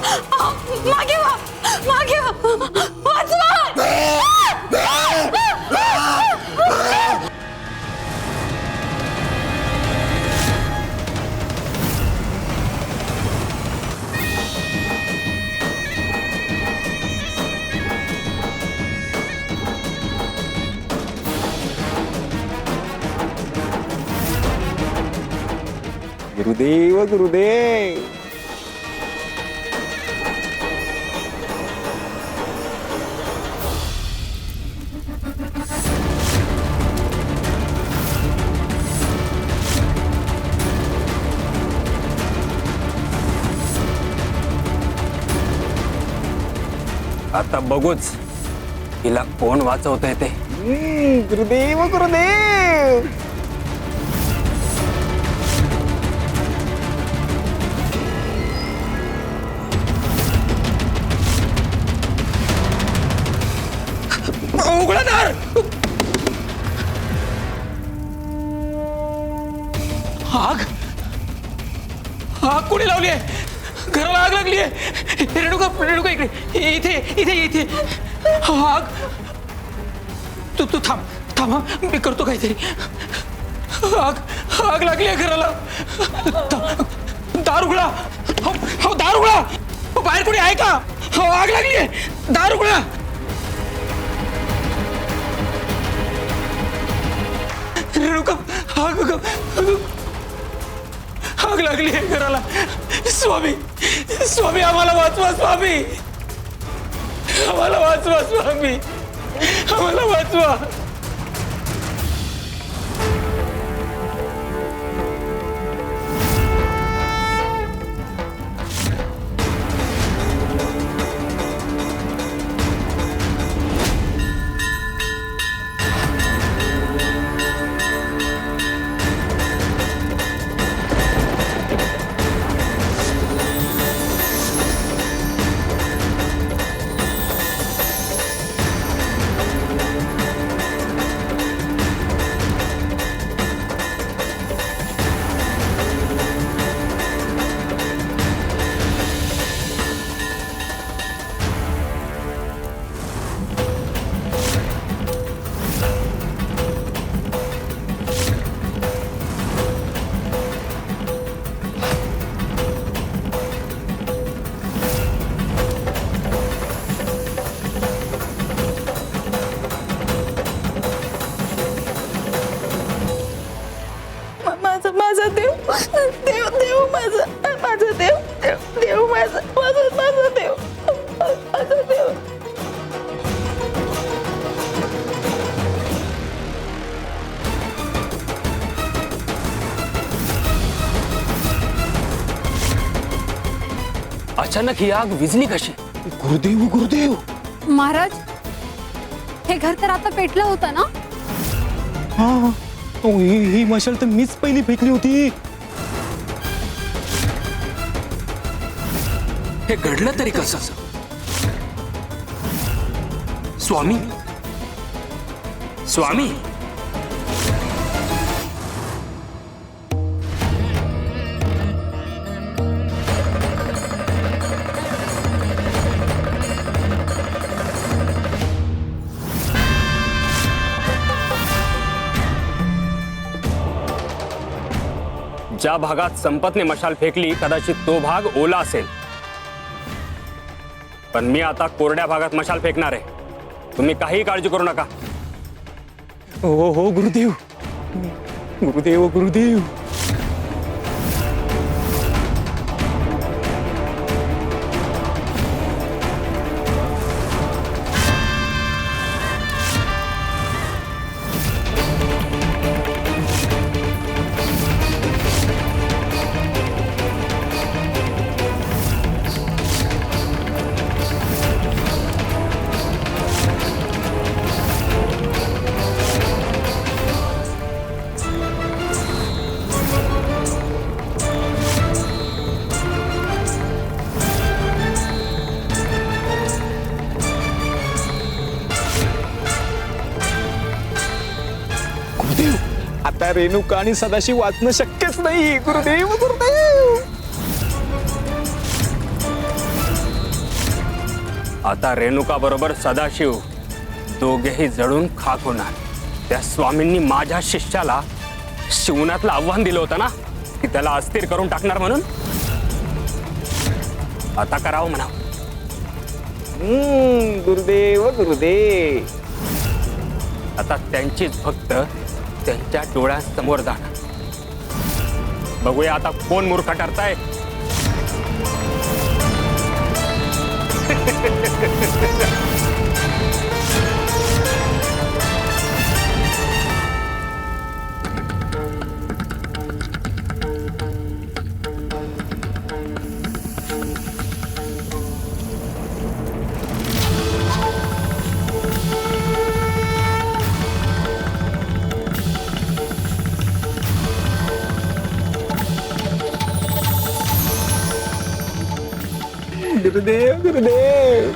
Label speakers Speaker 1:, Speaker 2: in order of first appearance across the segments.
Speaker 1: मागे व्हा, मागे व्हा, वाचवा.
Speaker 2: गुरुदेव गुरुदेव.
Speaker 3: आता बघूच हिला कोण वाचवतंय ते.
Speaker 2: गुरुदेव गुरुदेव.
Speaker 3: उघडा दार. आग आग कोणी लावली आहे? घराला आग लागली आहे. रेणुका रेणुका इकडे इथे इथे इथे आग. तू तू थांब थांब, मी करतो काहीतरी. आग आग लागली आहे घराला. दार उघडा. हो दार उघडा. बाहेर कोणी आहे का? हो आग लागली आहे. दार उघडा. रेणुका आग आग लागली आहे घराला. स्वामी स्वामी आम्हाला वाचवा. स्वामी आम्हाला वाचवा. स्वामी आम्हाला वाचवा.
Speaker 1: माझा देव देव देव माझा माझा देव देव देव माझा माझा माझा देव माझा देव.
Speaker 3: अचानक ही आग विझली कशी?
Speaker 2: गुरुदेव गुरुदेव.
Speaker 4: महाराज, हे घर तर आता पेटलं होतं ना?
Speaker 2: हा ही मशाल तर मीच पहिली फेकली होती.
Speaker 3: हे घडलं तरी कसं? स्वामी स्वामी ज्या भागात संपतने मशाल फेकली कदाचित तो भाग ओला असेल, पण मी आता कोरड्या भागात मशाल फेकणार आहे. तुम्ही काही काळजी करू नका.
Speaker 2: हो हो गुरुदेव गुरुदेव गुरुदेव. आता रेणुका आणि सदाशिव वाचणं शक्यच नाही. गुरुदेव गुरुदेव.
Speaker 3: आता रेणुका बरोबर सदाशिव दोघेही जळून खाक होणार. त्या स्वामींनी माझ्या शिष्याला शिवनातलं आव्हान दिलं होतं ना की त्याला अस्थिर करून टाकणार म्हणून. आता करावं म्हणा.
Speaker 2: गुरुदेव गुरुदेव.
Speaker 3: आता त्यांचीच भक्त त्यांच्या डोळ्यासमोर जाणार. बघूया आता कोण मूर्ख ठरताय.
Speaker 2: गुरुदेव गुरुदेव.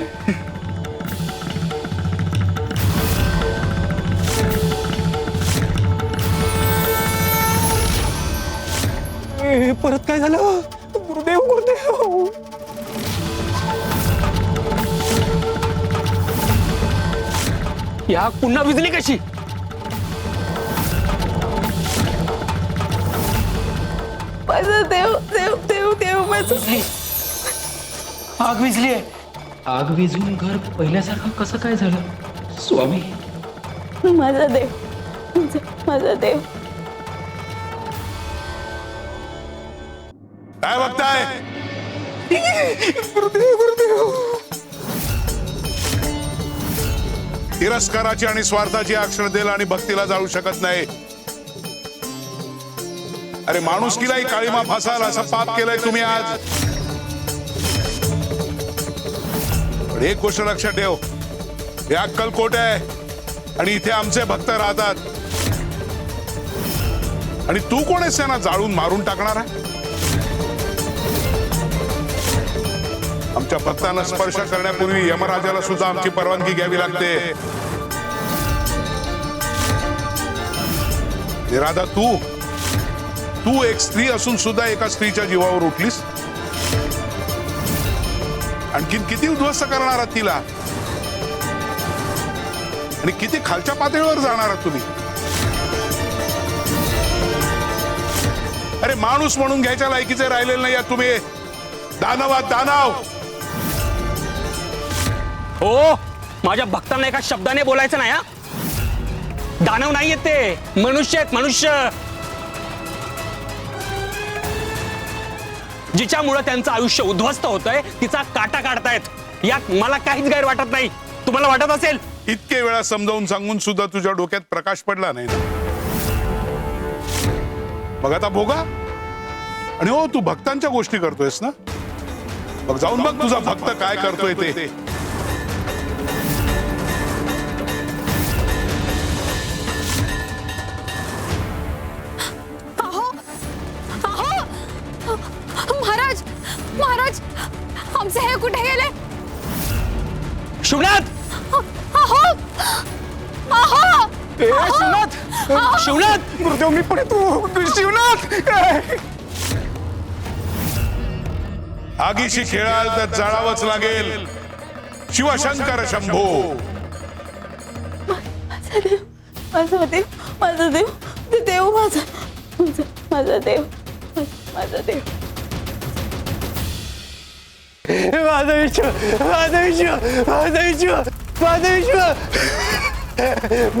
Speaker 2: परत काय झालं गुरुदेव गुरुदेव.
Speaker 3: या पुन्हा विजली कशी.
Speaker 1: माझा देव देव देव देव माझं.
Speaker 3: आग विजलीये.
Speaker 5: आग विझून घर पहिल्यासारखं कसं काय झालं स्वामी?
Speaker 1: माझा देव माझा देव.
Speaker 6: काय बघताय? तिरस्काराची आणि स्वार्थाची अक्षर दिल आणि भक्तीला जाळू शकत नाही. अरे माणुसकीलाही काळीमा फासाल असं पाप केलंय तुम्ही आज. पण एक गोष्ट लक्षात ठेव, हे अक्कलकोट आहे आणि इथे आमचे भक्त राहतात. आणि तू कोण आहेस त्यांना जाळून मारून टाकणार आहे? आमच्या भक्तांना स्पर्श करण्यापूर्वी यमराजाला सुद्धा आमची परवानगी घ्यावी लागते. राधा, तू एक स्त्री असून सुद्धा एका स्त्रीच्या जीवावर उठलीस. आणखीन किती उद्ध्वस्त करणार आहात तिला आणि किती खालच्या पातळीवर जाणार आहात तुम्ही? अरे माणूस म्हणून घ्यायच्या लायकीचे राहिलेले नाही आहात तुम्ही. दानवात दानव.
Speaker 3: हो, माझ्या भक्तांना एका शब्दाने बोलायचं नाही. हा, दानव नाहीयेत ते, मनुष्य आहेत. मनुष्य जिच्यामुळे त्यांचं आयुष्य उद्ध्वस्त होतंय तिचा काटा काढतायत. यात मला काहीच गैर वाटत नाही. तुम्हाला वाटत असेल?
Speaker 6: इतके वेळा समजावून सांगून सुद्धा तुझ्या डोक्यात प्रकाश पडला नाही ना. मग आता भोगा. आणि हो, तू भक्तांच्या गोष्टी करतोयस ना. मग जाऊन बघ तुझा भक्त काय करतोय ते.
Speaker 4: महाराज महाराज आमचे हे कुठे गेले?
Speaker 3: शिवनाथ.
Speaker 4: अहो अहो
Speaker 3: शिवनाथ. शिवनाथ.
Speaker 2: गुरुदेव मी पण तू शिवनाथ.
Speaker 6: आगीशी खेळाल तर जाळावंच लागेल. शिवशंकर शंभो.
Speaker 1: माझा देव माझा देव माझा देव ते देव माझा माझा देव माझा देव.
Speaker 2: माझा विश्व माझा विश्व माझा विश्व माझा विश्व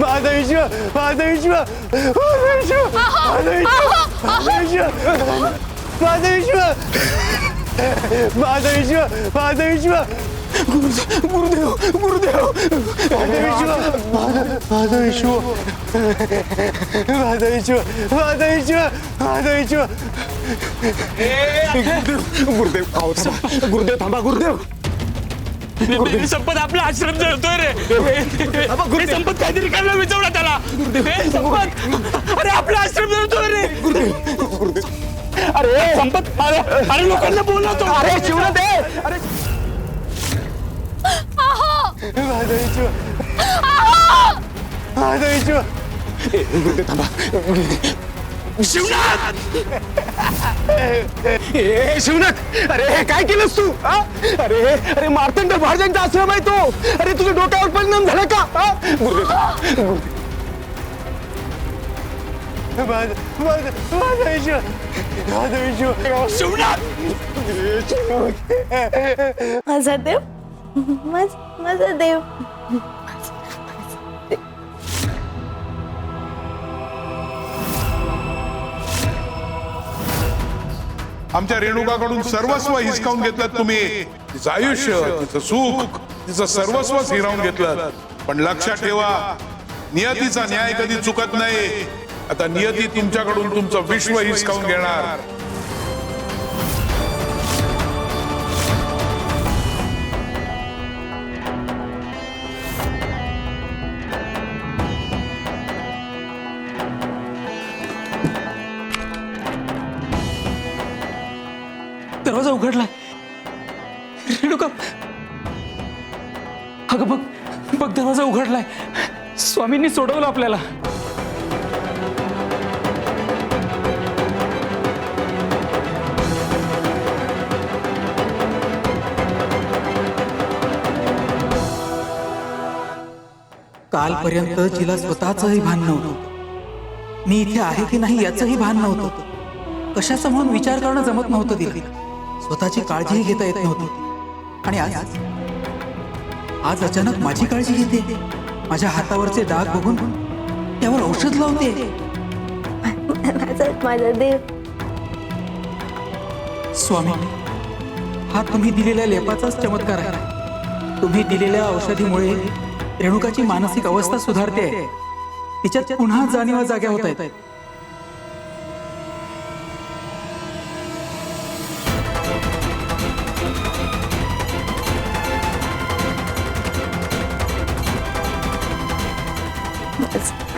Speaker 2: माझा विश्व माझा विश्व माझा विश्व माझा विश्व माझा विश्व माझा विश्व. गुरुदेव गुरुदेव. माझा विश्व माझा विश्व माझा विश्व माझा विश्व. गुरुदेव गुरुदेव थांबा. गुरुदेव
Speaker 3: संपत आपला आश्रम जळतोय रे. संपत काहीतरी करायला विचारला त्याला. संपत, अरे आपला आश्रम जळतोय रे.
Speaker 2: गुरुदेव अरे
Speaker 3: संपत, अरे लोकांना बोलवतो.
Speaker 2: अरे शिवनाथ. अरे माझा विश्व माझा विश्व. गुरुदेव थांबा.
Speaker 3: शिवनाथ.
Speaker 2: ए शिवनाथ, अरे हे काय केलंस तू? हा? अरे अरे मार्तंड महाराजांचा आश्रम आहे तो. अरे तुझ्या डोक्यावर परिणाम झाला का? हा? गुरुदेव,
Speaker 1: माझा देव, माझा देव.
Speaker 6: आमच्या रेणुकाकडून सर्वस्व हिसकावून घेतलं तुम्ही. तिचं आयुष्य, तिचं सुख, तिचं सर्वस्वच हिरावून घेतलं. पण लक्षात ठेवा, नियतीचा न्याय कधी चुकत नाही. आता नियती तुमच्याकडून तुमचं विश्व हिसकावून घेणार.
Speaker 3: दरवाजा उघडलाय. रेणुका, अगं बघ बघ, दरवाजा उघडलाय. स्वामींनी सोडवलं आपल्याला. कालपर्यंत जिला स्वतःचंही भान नव्हतं. मी इथे आहे की नाही याचंही भान नव्हतं. कशाचं म्हणून विचार करणं जमत नव्हतं तिला. स्वतःची काळजीही घेता येत नव्हती. आणि आज अचानक माझी काळजी घेते. माझ्या हातावरचे डाग बघून त्यावर औषध लावते.
Speaker 1: माझा देव.
Speaker 3: स्वामी, हा तुम्ही दिलेल्या लेपाचाच चमत्कार आहे. तुम्ही दिलेल्या औषधीमुळे रेणुकाची मानसिक अवस्था सुधारते. तिच्यात पुन्हा जाणीवा जाग्या होत आहेत.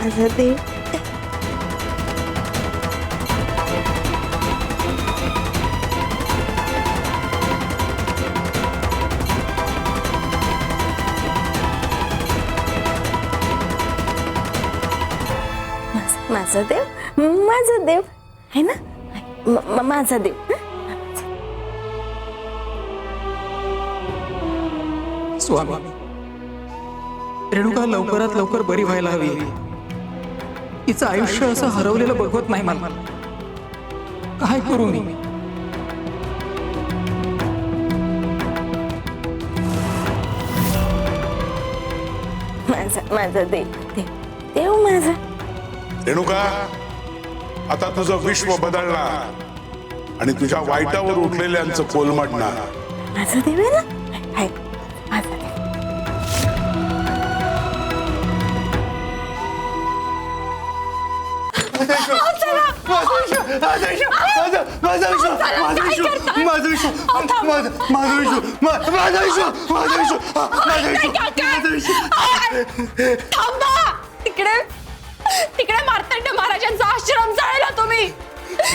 Speaker 1: माझा देव. माझा देव, माझा देव है ना. माझा देव.
Speaker 3: स्वामी, रेणुका लवकरात लवकर बरी व्हायला हवी. तिचं आयुष्य असं हरवलेलं बघवत नाही मला. काय करू मी?
Speaker 1: माझा देव, देव माझा.
Speaker 6: रेणुका, आता तुझं विश्व बदलणार आणि तुझ्या वाईटावर उठलेल्यांचं कोलमडणार.
Speaker 1: माझा देव आहे ना. आहे माझा देव.
Speaker 4: थांबा. तिकडे तिकडे मार्तंड महाराजांचा आश्रम जाळला तुम्ही.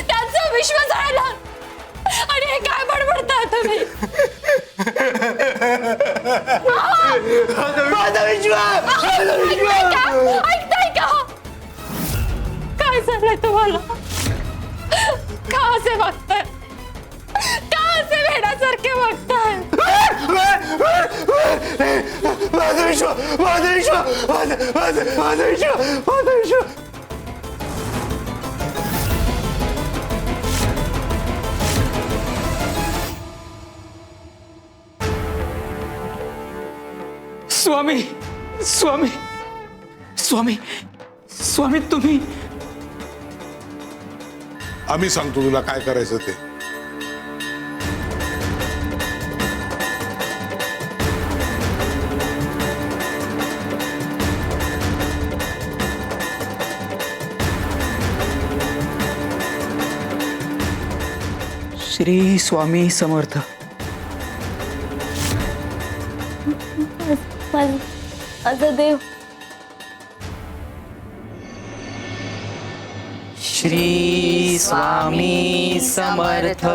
Speaker 4: त्यांचं विश्व जाळलं. आणि हे काय बडबडताय तुम्ही? ऐकताय का? काय झालंय तुम्हाला? का असे वागताय? का असे वेड्यासारखे वागताय?
Speaker 3: स्वामी, स्वामी, स्वामी, स्वामी, तुम्ही.
Speaker 6: आम्ही सांगतो तुला काय करायचं ते.
Speaker 3: श्री स्वामी समर्थ.
Speaker 1: माझा देव.
Speaker 7: श्री स्वामी समर्थ.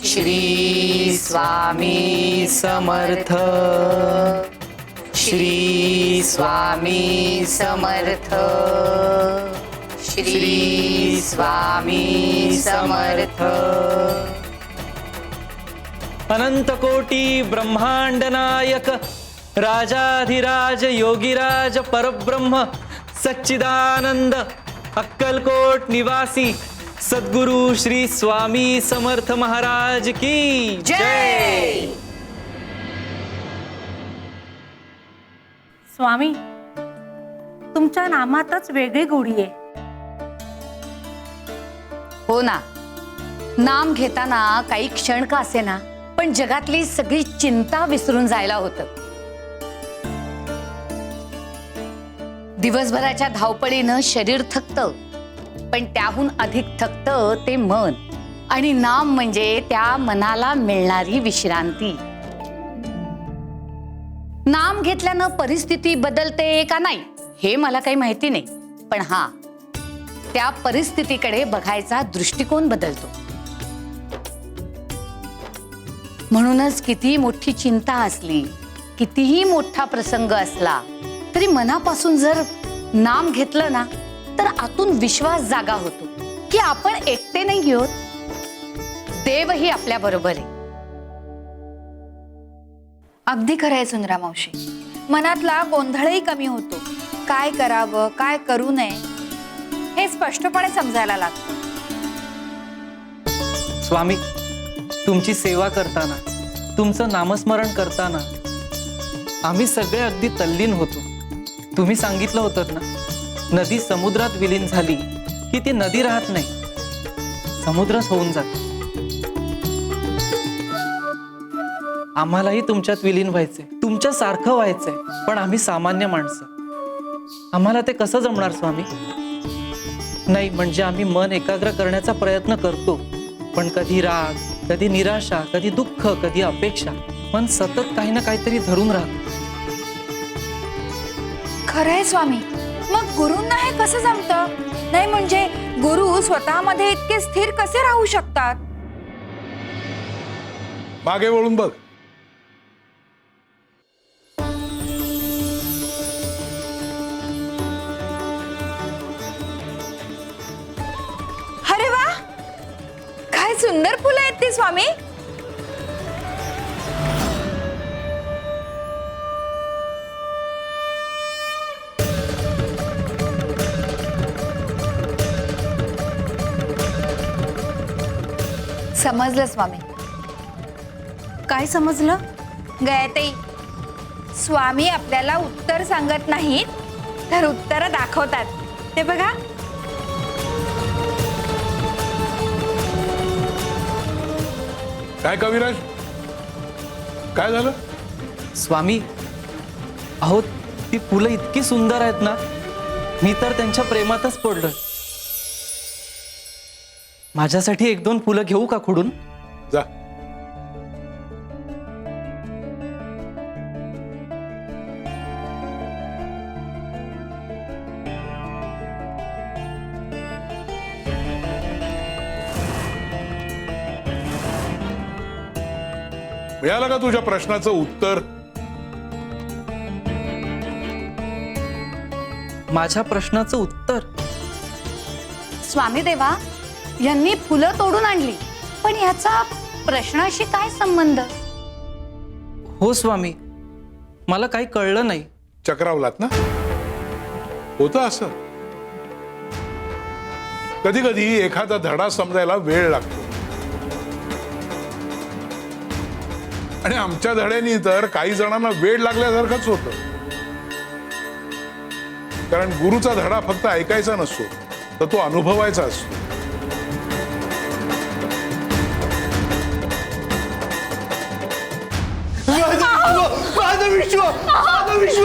Speaker 7: श्री स्वामी समर्थ. श्री स्वामी समर्थ. श्री स्वामी समर्थ.
Speaker 5: अनंत कोटी ब्रह्मांड नायक राजाधिराज योगीराज परब्रह्म सच्चिदानंद अक्कलकोट निवासी सद्गुरु श्री स्वामी समर्थ महाराज की
Speaker 7: जय.
Speaker 8: स्वामी, तुमच्या नामातच वेगळी गोडी आहे.
Speaker 4: हो ना, नाम घेताना काही क्षण का असे ना, पण जगातली सगळी चिंता विसरून जायला होतं. दिवसभराच्या धावपळीनं शरीर थकतं, पण त्याहून अधिक थकतं ते मन. आणि नाम म्हणजे त्या मनाला मिळणारी विश्रांती. नाम घेतल्यानं परिस्थिती बदलते का नाही हे मला काही माहिती नाही, पण हा, त्या परिस्थितीकडे बघायचा दृष्टिकोन बदलतो. म्हणूनच कितीही मोठी चिंता असली, कितीही मोठा प्रसंग असला तरी मनापासून जर नाम घेतलं ना, तर आतून विश्वास जागा होतो की आपण एकटे नाही आहोत, देवही आपल्या बरोबर आहे.
Speaker 9: अगदी खरं आहे सुंदरा मावशी. मनातला गोंधळही कमी होतो. काय करावं, काय करू नये हे स्पष्टपणे समजायला लागतं.
Speaker 5: स्वामी, तुमची सेवा करताना, तुमचं नामस्मरण करताना आम्ही सगळे अगदी तल्लीन होतो. तुम्ही सांगितलं होतं ना, नदी समुद्रात विलीन झाली की ती नदी राहत नाही, समुद्रच होऊन जाते. आम्हालाही तुमच्यात विलीन व्हायचंय, तुमच्या सारखं व्हायचंय, पण आम्ही सामान्य माणसं, आम्हाला ते कसं जमणार स्वामी? नाही म्हणजे आम्ही मन एकाग्र करण्याचा प्रयत्न करतो, पण कधी राग, कधी निराशा, कधी दुःख, कधी अपेक्षा, मन सतत काही ना काहीतरी धरून राहत.
Speaker 9: खरंय स्वामी, मग गुरूंना हे कसं जमतं? नाही म्हणजे गुरु स्वतःमध्ये इतके स्थिर कसे राहू शकतात?
Speaker 6: मागे वळून बघ.
Speaker 9: अरे वा, काय सुंदर फुलं आहेत ती स्वामी. समजलं स्वामी.
Speaker 8: काय समजलं?
Speaker 9: गयाताई, स्वामी आपल्याला उत्तर सांगत नाहीत, तर उत्तर दाखवतात. ते बघा.
Speaker 6: काय कविराज, काय झालं?
Speaker 5: स्वामी, अहो ती फुलं इतकी सुंदर आहेत ना, मी तर त्यांच्या प्रेमातच पडलोय. माझ्यासाठी एक दोन फुलं घेऊ का खुडून?
Speaker 6: जा. मिळालं का तुझ्या प्रश्नाचं उत्तर?
Speaker 5: माझ्या प्रश्नाचं उत्तर?
Speaker 4: स्वामी देवा, यांनी फुलं तोडून आणली, पण याचा प्रश्नाशी काय संबंध?
Speaker 5: हो स्वामी, मला काही कळलं नाही.
Speaker 6: चक्रावलात ना? होतं असं. कधी कधी एखादा धडा समजायला वेळ लागतो, आणि आमच्या धड्यानी तर काही जणांना वेळ लागल्यासारखंच होतं. कारण गुरुचा धडा फक्त ऐकायचा नसतो, तर तो अनुभवायचा असतो.
Speaker 2: माझा विश्व, माझा विश्व,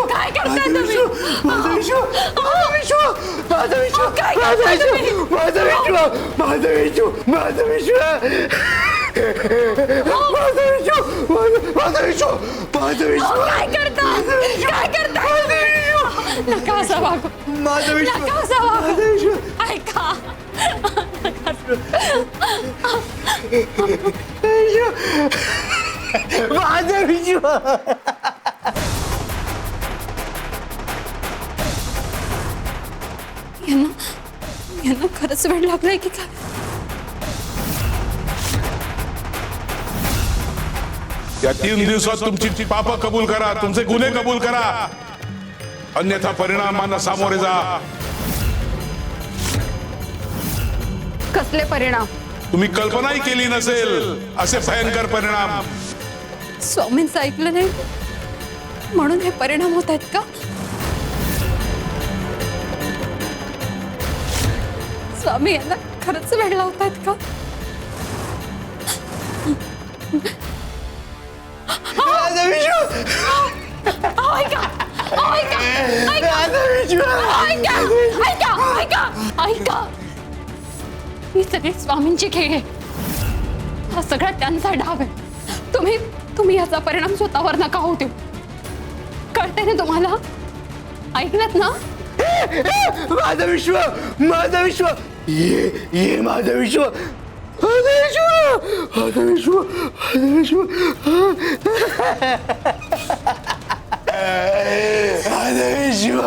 Speaker 4: काय करताय तुम्ही?
Speaker 2: माझा विश्व, माझा विश्व, माझा विश्व, माझा विश्व, माझा विश्व, माझा विश्व, माझा विश्व, माझा विश्व, माझा विश्व, माझा विश्व,
Speaker 4: काय करताय? काय करताय? नका असं वागू.
Speaker 2: माझा विश्व,
Speaker 4: नका असं वागू.
Speaker 2: माझा विश्व.
Speaker 4: ऐका.
Speaker 2: माझा विश्व.
Speaker 1: यांना खरंच वेळ लागलाय की काय?
Speaker 6: या 3 दिवसात तुमची पाप कबूल करा, तुमचे गुन्हे कबूल करा, अन्यथा परिणामांना सामोरे जा.
Speaker 1: कसले परिणाम?
Speaker 6: तुम्ही कल्पनाही केली नसेल असे भयंकर परिणाम.
Speaker 1: स्वामींचं ऐकलं नाही म्हणून हे परिणाम होत आहेत का? स्वामी यांना खरंच वेळ लावतायत का? ऐका, ही सगळी स्वामींची खेळ आहे. हा सगळा त्यांचा डाव आहे. तुम्ही याचा परिणाम स्वतःवर नका होऊ देऊ. कळतंय ना तुम्हाला? ऐकलत ना?
Speaker 2: माझा विश्व, माझा विश्व, ये माझा विश्व, माझा विश्व, माझा विश्व, माझा विश्व, माझा विश्व.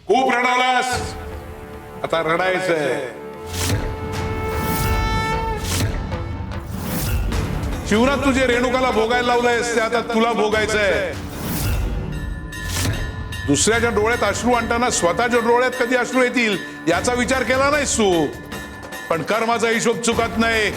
Speaker 6: खूप रडालास, आता रडायचंय. शिवरात तुझे रेणुकाला भोगायला लावलंयस ते आता तुला भोगायचंय. दुसऱ्याच्या डोळ्यात अश्रू आणताना स्वतःच्या डोळ्यात कधी अश्रू येतील याचा विचार केला नाहीस तू. पण कर्माचा हिशोब चुकत नाही.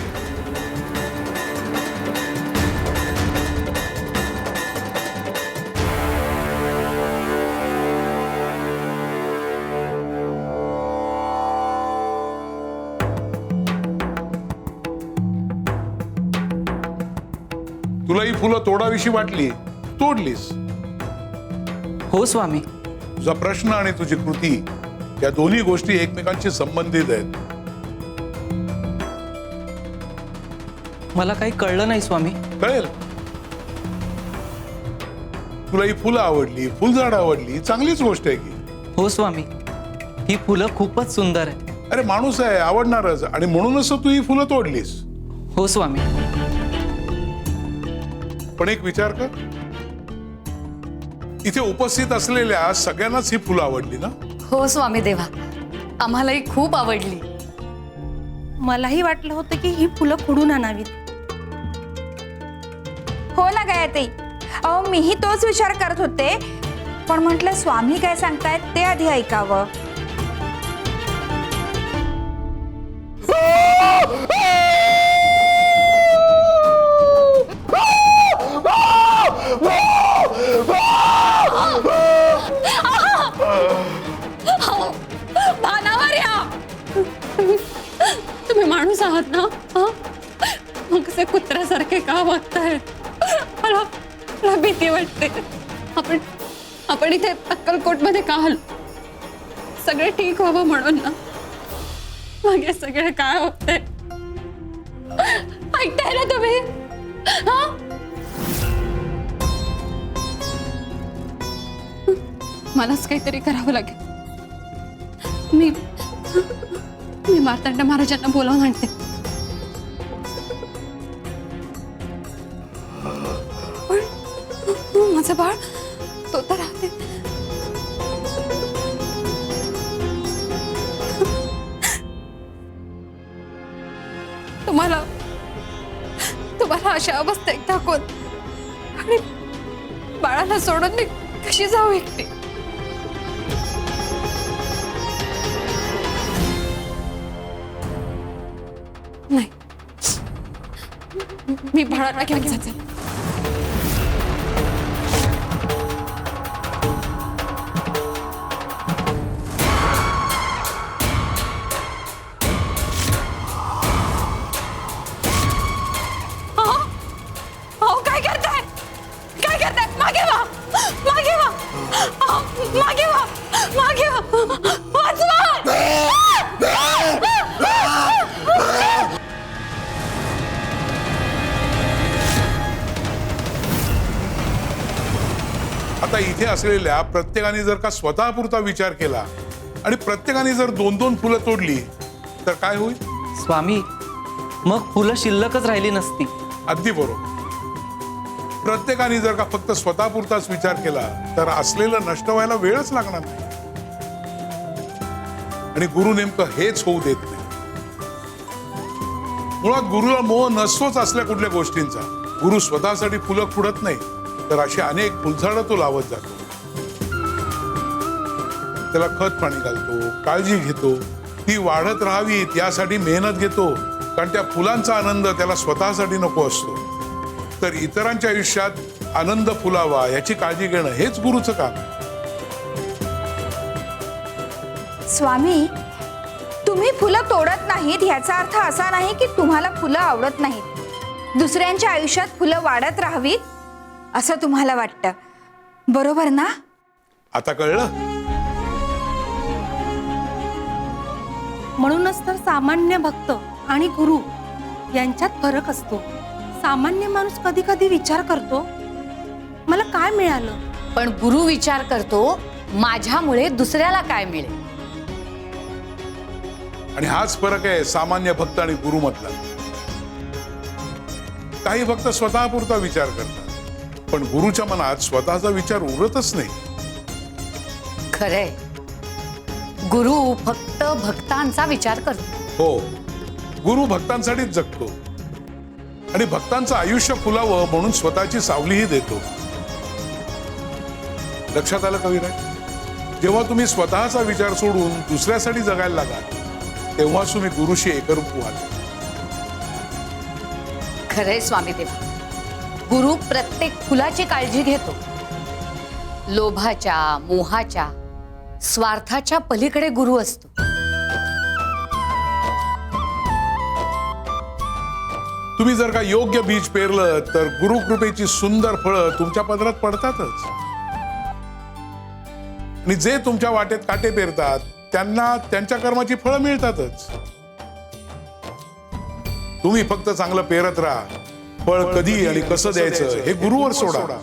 Speaker 6: तुला ही फुलं तोडाविषयी वाटली, तोडलीस.
Speaker 5: हो स्वामी.
Speaker 6: तुझा प्रश्न आणि तुझी कृती या दोन्ही गोष्टी एकमेकांशी संबंधित आहेत.
Speaker 5: मला काही कळलं नाही स्वामी.
Speaker 6: कळेल. तुला ही फुलं आवडली, फुलझाड आवडली, चांगलीच गोष्ट आहे की.
Speaker 5: हो स्वामी, ही फुलं खूपच सुंदर आहे.
Speaker 6: अरे माणूस आहे, आवडणारच, आणि म्हणूनच तू ही फुलं तोडलीस.
Speaker 5: हो स्वामी.
Speaker 6: पण एक विचार कर, इथे उपस्थित असलेल्या सगळ्यांनाच ही फुलं आवडली ना?
Speaker 4: हो स्वामी देवा, आम्हालाही खूप आवडली.
Speaker 8: मलाही वाटलं होतं की ही फुलं खुडून आणावीत.
Speaker 9: हो ना गायत्री, अहो मीही तोच विचार करत होते, पण म्हटलं स्वामी काय सांगतायत ते आधी ऐकावं.
Speaker 1: भानावर या. तुम्ही माणूस आहात ना? मग कसे कुत्र्यासारखे का वागताय? मला भीती वाटते. आपण इथे अक्कलकोट मध्ये का आलो? सगळे ठीक व्हावं म्हणून ना? मग हे सगळे काय होते? ऐकताय ना तुम्ही? मलाच काहीतरी करावं लागेल. मी मार्तंड महाराजांना बोलावून आणते. पण माझं बाळ तो तर राहते. तुम्हाला अशा अवस्थेत टाकून आणि बाळाला सोडून मी कशी जाऊ एकटी? नाही, मी बाळाला घेऊन जाते. काय करताय? काय करताय? मागे वा, मागे वा, मागे वा, मागे वा, वाचवा!
Speaker 6: आता इथे असलेल्या प्रत्येकाने जर का स्वतःपुरता विचार केला आणि प्रत्येकाने जर 2-2 फुलं तोडली तर काय होईल?
Speaker 5: स्वामी, मग फुलं शिल्लकच राहिली नसती.
Speaker 6: अगदी बरोबर. प्रत्येकाने जर का फक्त स्वतःपुरताच विचार केला तर असलेलं नष्ट व्हायला वेळच लागणार नाही. आणि गुरु नेमकं हेच होऊ देत नाही. मुळात गुरुला मोह नसतोच असल्या कुठल्या गोष्टींचा. गुरु स्वतःसाठी फुलं खुडत नाही, तर अशी अनेक फुलझाडं तो लावत जातो. त्याला खत पाणी घालतो, काळजी घेतो, ती वाढत राहावीत यासाठी मेहनत घेतो. कारण त्या फुलांचा आनंद त्याला स्वतःसाठी नको असतो, तर इतरांच्या आयुष्यात आनंद फुलावा याची काळजी घेणं हेच गुरुचं काम.
Speaker 9: स्वामी, तुम्ही फुलं तोडत नाहीत याचा अर्थ असा नाही की तुम्हाला फुलं आवडत नाहीत. दुसऱ्यांच्या आयुष्यात फुलं वाढत राहावीत असं तुम्हाला वाटतं, बरोबर ना?
Speaker 6: आता कळलं?
Speaker 8: म्हणूनच तर सामान्य भक्त आणि गुरु यांच्यात फरक असतो. सामान्य माणूस कधी कधी विचार करतो, मला काय मिळालं,
Speaker 4: पण गुरु विचार करतो, माझ्यामुळे दुसऱ्याला काय मिळेल.
Speaker 6: आणि हाच फरक आहे सामान्य भक्त आणि गुरु मधला. काही भक्त स्वतःपुरता विचार करतात, पण गुरुच्या मनात स्वतःचा विचार उरतच नाही.
Speaker 4: खरंय, गुरु फक्त भक्तांचा विचार करतो.
Speaker 6: हो, गुरु भक्तांसाठीच जगतो आणि भक्तांचं आयुष्य फुलावं म्हणून स्वतःची सावलीही देतो. लक्षात आलं कविराज? जेव्हा तुम्ही स्वतःचा विचार सोडून दुसऱ्यासाठी जगायला लागाल तेव्हा तुम्ही गुरुशी एकरूप व्हाल.
Speaker 4: खरंय स्वामी देवा, गुरु प्रत्येक फुलाची काळजी घेतो. लोभाच्या, मोहाच्या, स्वार्थाच्या पलीकडे गुरु असतो.
Speaker 6: तुम्ही जर का योग्य बीज पेरलं तर गुरु कृपेची सुंदर फळं तुमच्या पदरात पडतातच. आणि जे तुमच्या वाटेत काटे पेरतात त्यांना त्यांच्या कर्माची फळं मिळतातच. तुम्ही फक्त चांगलं पेरत राहा. फळ कधी आणि कसं द्यायचं हे गुरुवर सोडा.